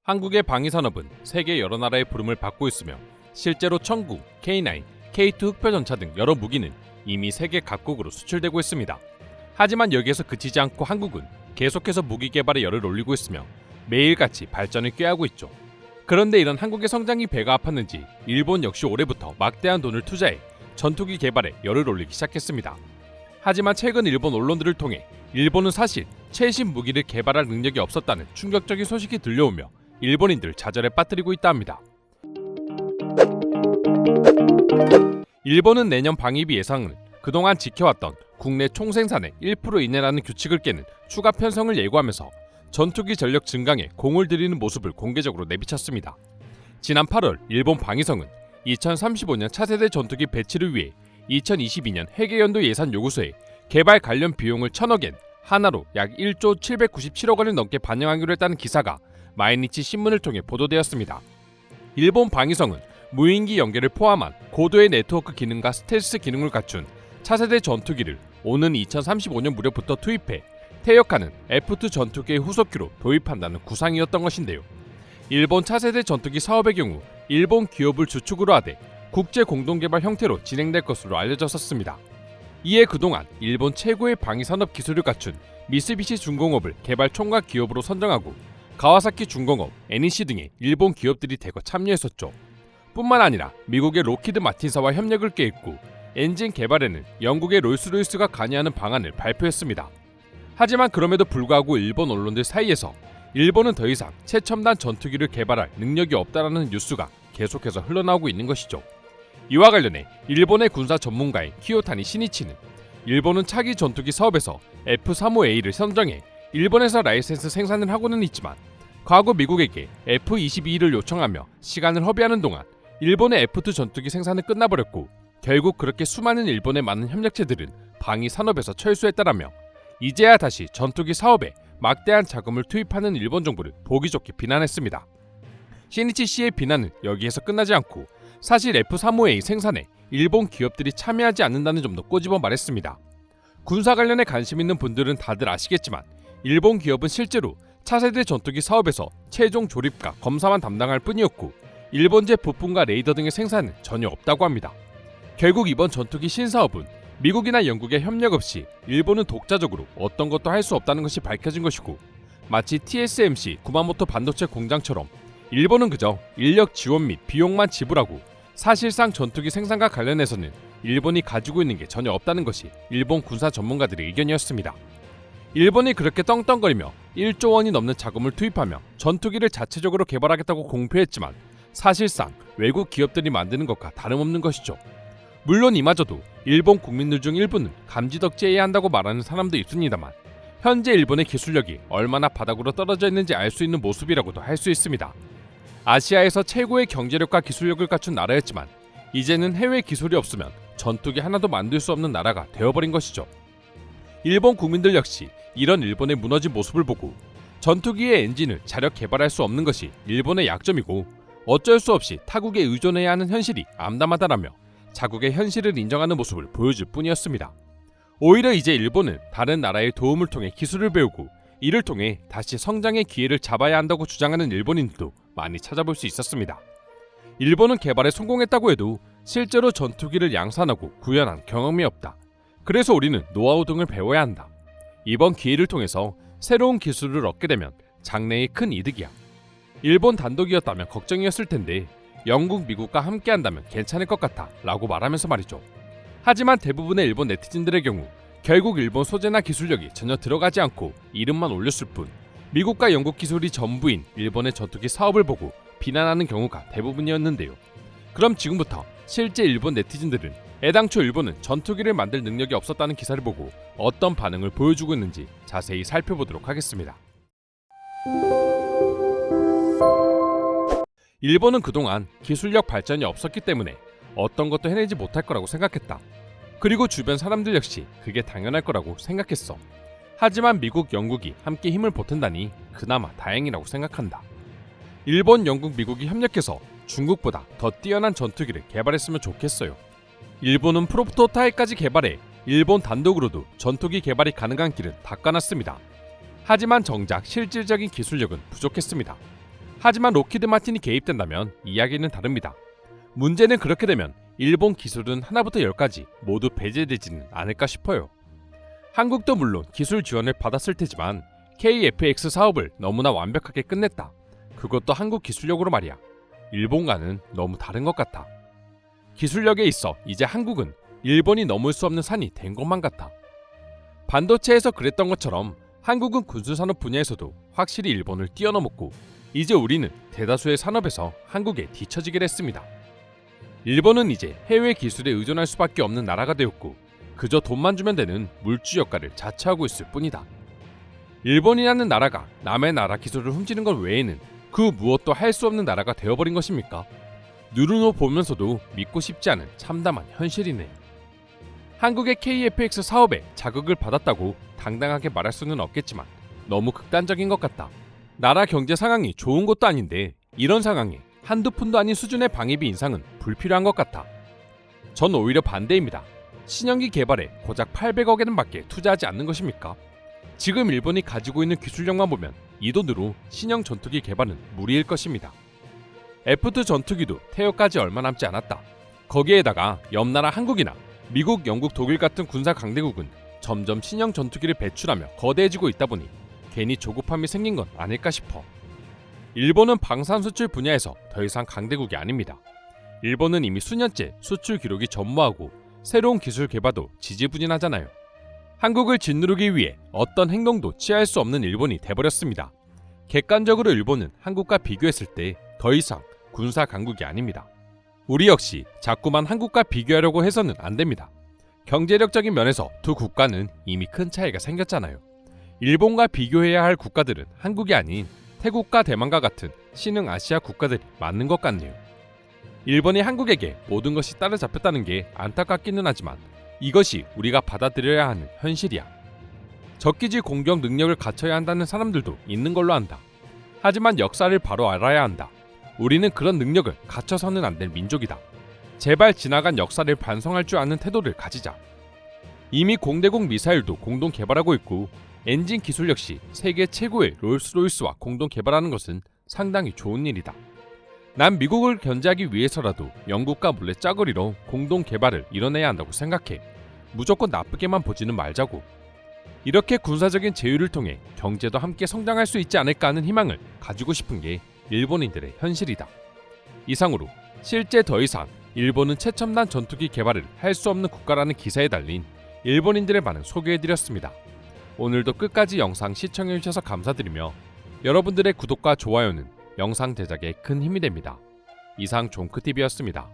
한국의 방위산업은 세계 여러 나라의 부름을 받고 있으며 실제로 천구, K9, K2 흑표전차 등 여러 무기는 이미 세계 각국으로 수출되고 있습니다. 하지만 여기에서 그치지 않고 한국은 계속해서 무기 개발에 열을 올리고 있으며 매일같이 발전을 꾀하고 있죠. 그런데 이런 한국의 성장이 배가 아팠는지 일본 역시 올해부터 막대한 돈을 투자해 전투기 개발에 열을 올리기 시작했습니다. 하지만 최근 일본 언론들을 통해 일본은 사실 최신 무기를 개발할 능력이 없었다는 충격적인 소식이 들려오며 일본인들 좌절에 빠뜨리고 있다 합니다. 일본은 내년 방위비 예상을 그동안 지켜왔던 국내 총생산의 1% 이내라는 규칙을 깨는 추가 편성을 예고하면서 전투기 전력 증강에 공을 들이는 모습을 공개적으로 내비쳤습니다. 지난 8월 일본 방위성은 2035년 차세대 전투기 배치를 위해 2022년 회계연도 예산 요구서에 개발 관련 비용을 1000억 엔, 하나로 약 1조 797억 원을 넘게 반영하기로 했다는 기사가 마이니치 신문을 통해 보도되었습니다. 일본 방위성은 무인기 연계를 포함한 고도의 네트워크 기능과 스텔스 기능을 갖춘 차세대 전투기를 오는 2035년 무렵부터 투입해 퇴역하는 F2 전투기의 후속기로 도입한다는 구상이었던 것인데요. 일본 차세대 전투기 사업의 경우 일본 기업을 주축으로 하되 국제 공동개발 형태로 진행될 것으로 알려졌었습니다. 이에 그동안 일본 최고의 방위산업 기술을 갖춘 미쓰비시 중공업을 개발 총괄 기업으로 선정하고 가와사키 중공업, NEC 등의 일본 기업들이 대거 참여했었죠. 뿐만 아니라 미국의 로키드 마틴사와 협력을 꾀했고 엔진 개발에는 영국의 롤스로이스가 관여하는 방안을 발표했습니다. 하지만 그럼에도 불구하고 일본 언론들 사이에서 일본은 더 이상 최첨단 전투기를 개발할 능력이 없다라는 뉴스가 계속해서 흘러나오고 있는 것이죠. 이와 관련해 일본의 군사 전문가인 키요타니 시니치는 일본은 차기 전투기 사업에서 F-35A를 선정해 일본에서 라이센스 생산을 하고는 있지만 과거 미국에게 F-22를 요청하며 시간을 허비하는 동안 일본의 F-2 전투기 생산은 끝나버렸고 결국 그렇게 수많은 일본의 많은 협력체들은 방위 산업에서 철수했다라며 이제야 다시 전투기 사업에 막대한 자금을 투입하는 일본 정부를 보기 좋게 비난했습니다. 시니치 씨의 비난은 여기에서 끝나지 않고 사실 F-35A 생산에 일본 기업들이 참여하지 않는다는 점도 꼬집어 말했습니다. 군사 관련에 관심 있는 분들은 다들 아시겠지만 일본 기업은 실제로 차세대 전투기 사업에서 최종 조립과 검사만 담당할 뿐이었고 일본제 부품과 레이더 등의 생산은 전혀 없다고 합니다. 결국 이번 전투기 신사업은 미국이나 영국의 협력 없이 일본은 독자적으로 어떤 것도 할 수 없다는 것이 밝혀진 것이고 마치 TSMC 구마모토 반도체 공장처럼 일본은 그저 인력 지원 및 비용만 지불하고 사실상 전투기 생산과 관련해서는 일본이 가지고 있는 게 전혀 없다는 것이 일본 군사 전문가들의 의견이었습니다. 일본이 그렇게 떵떵거리며 1조 원이 넘는 자금을 투입하며 전투기를 자체적으로 개발하겠다고 공표했지만 사실상 외국 기업들이 만드는 것과 다름없는 것이죠. 물론 이마저도 일본 국민들 중 일부는 감지덕지해야 한다고 말하는 사람도 있습니다만 현재 일본의 기술력이 얼마나 바닥으로 떨어져 있는지 알 수 있는 모습이라고도 할 수 있습니다. 아시아에서 최고의 경제력과 기술력을 갖춘 나라였지만 이제는 해외 기술이 없으면 전투기 하나도 만들 수 없는 나라가 되어버린 것이죠. 일본 국민들 역시 이런 일본의 무너진 모습을 보고 전투기의 엔진을 자력 개발할 수 없는 것이 일본의 약점이고 어쩔 수 없이 타국에 의존해야 하는 현실이 암담하다라며 자국의 현실을 인정하는 모습을 보여줄 뿐이었습니다. 오히려 이제 일본은 다른 나라의 도움을 통해 기술을 배우고 이를 통해 다시 성장의 기회를 잡아야 한다고 주장하는 일본인들도 많이 찾아볼 수 있었습니다. 일본은 개발에 성공했다고 해도 실제로 전투기를 양산하고 구현한 경험이 없다. 그래서 우리는 노하우 등을 배워야 한다. 이번 기회를 통해서 새로운 기술을 얻게 되면 장래에 큰 이득이야. 일본 단독이었다면 걱정이었을 텐데 영국, 미국과 함께 한다면 괜찮을 것 같아 라고 말하면서 말이죠. 하지만 대부분의 일본 네티즌들의 경우 결국 일본 소재나 기술력이 전혀 들어가지 않고 이름만 올렸을 뿐 미국과 영국 기술이 전부인 일본의 전투기 사업을 보고 비난하는 경우가 대부분이었는데요. 그럼 지금부터 실제 일본 네티즌들은 애당초 일본은 전투기를 만들 능력이 없었다는 기사를 보고 어떤 반응을 보여주고 있는지 자세히 살펴보도록 하겠습니다. 일본은 그동안 기술력 발전이 없었기 때문에 어떤 것도 해내지 못할 거라고 생각했다. 그리고 주변 사람들 역시 그게 당연할 거라고 생각했어. 하지만 미국, 영국이 함께 힘을 보탠다니 그나마 다행이라고 생각한다. 일본, 영국, 미국이 협력해서 중국보다 더 뛰어난 전투기를 개발했으면 좋겠어요. 일본은 프로토타입까지 개발해 일본 단독으로도 전투기 개발이 가능한 길은 닦아놨습니다. 하지만 정작 실질적인 기술력은 부족했습니다. 하지만 록히드 마틴이 개입된다면 이야기는 다릅니다. 문제는 그렇게 되면 일본 기술은 하나부터 10까지 모두 배제되지는 않을까 싶어요. 한국도 물론 기술 지원을 받았을 테지만 KF-X 사업을 너무나 완벽하게 끝냈다. 그것도 한국 기술력으로 말이야. 일본과는 너무 다른 것 같아. 기술력에 있어 이제 한국은 일본이 넘을 수 없는 산이 된 것만 같아. 반도체에서 그랬던 것처럼 한국은 군수산업 분야에서도 확실히 일본을 뛰어넘었고 이제 우리는 대다수의 산업에서 한국에 뒤처지게 됐습니다. 일본은 이제 해외 기술에 의존할 수밖에 없는 나라가 되었고 그저 돈만 주면 되는 물주 역할을 자처하고 있을 뿐이다. 일본이라는 나라가 남의 나라 기술을 훔치는 것 외에는 그 무엇도 할 수 없는 나라가 되어버린 것입니까? 누르노 보면서도 믿고 싶지 않은 참담한 현실이네요. 한국의 KF-X 사업에 자극을 받았다고 당당하게 말할 수는 없겠지만 너무 극단적인 것 같다. 나라 경제 상황이 좋은 것도 아닌데 이런 상황에 한두 푼도 아닌 수준의 방위비 인상은 불필요한 것 같아. 전 오히려 반대입니다. 신형기 개발에 고작 800억에는 밖에 투자하지 않는 것입니까? 지금 일본이 가지고 있는 기술력만 보면 이 돈으로 신형 전투기 개발은 무리일 것입니다. F2 전투기도 퇴역까지 얼마 남지 않았다. 거기에다가 옆나라 한국이나 미국, 영국, 독일 같은 군사 강대국은 점점 신형 전투기를 배출하며 거대해지고 있다 보니 괜히 조급함이 생긴 건 아닐까 싶어. 일본은 방산 수출 분야에서 더 이상 강대국이 아닙니다. 일본은 이미 수년째 수출 기록이 전무하고 새로운 기술 개발도 지지부진하잖아요. 한국을 짓누르기 위해 어떤 행동도 취할 수 없는 일본이 돼버렸습니다. 객관적으로 일본은 한국과 비교했을 때 더 이상 군사 강국이 아닙니다. 우리 역시 자꾸만 한국과 비교하려고 해서는 안 됩니다. 경제력적인 면에서 두 국가는 이미 큰 차이가 생겼잖아요. 일본과 비교해야 할 국가들은 한국이 아닌 태국과 대만과 같은 신흥 아시아 국가들이 맞는 것 같네요. 일본이 한국에게 모든 것이 따라잡혔다는 게 안타깝기는 하지만 이것이 우리가 받아들여야 하는 현실이야. 적기지 공격 능력을 갖춰야 한다는 사람들도 있는 걸로 안다. 하지만 역사를 바로 알아야 한다. 우리는 그런 능력을 갖춰서는 안 될 민족이다. 제발 지나간 역사를 반성할 줄 아는 태도를 가지자. 이미 공대공 미사일도 공동 개발하고 있고 엔진 기술 역시 세계 최고의 롤스로이스와 공동 개발하는 것은 상당히 좋은 일이다. 난 미국을 견제하기 위해서라도 영국과 몰래 짝거리로 공동 개발을 이뤄내야 한다고 생각해. 무조건 나쁘게만 보지는 말자고. 이렇게 군사적인 제휴를 통해 경제도 함께 성장할 수 있지 않을까 하는 희망을 가지고 싶은 게 일본인들의 현실이다. 이상으로 실제 더 이상 일본은 최첨단 전투기 개발을 할 수 없는 국가라는 기사에 달린 일본인들의 반응 소개해드렸습니다. 오늘도 끝까지 영상 시청해주셔서 감사드리며 여러분들의 구독과 좋아요는 영상 제작에 큰 힘이 됩니다. 이상 종크TV였습니다.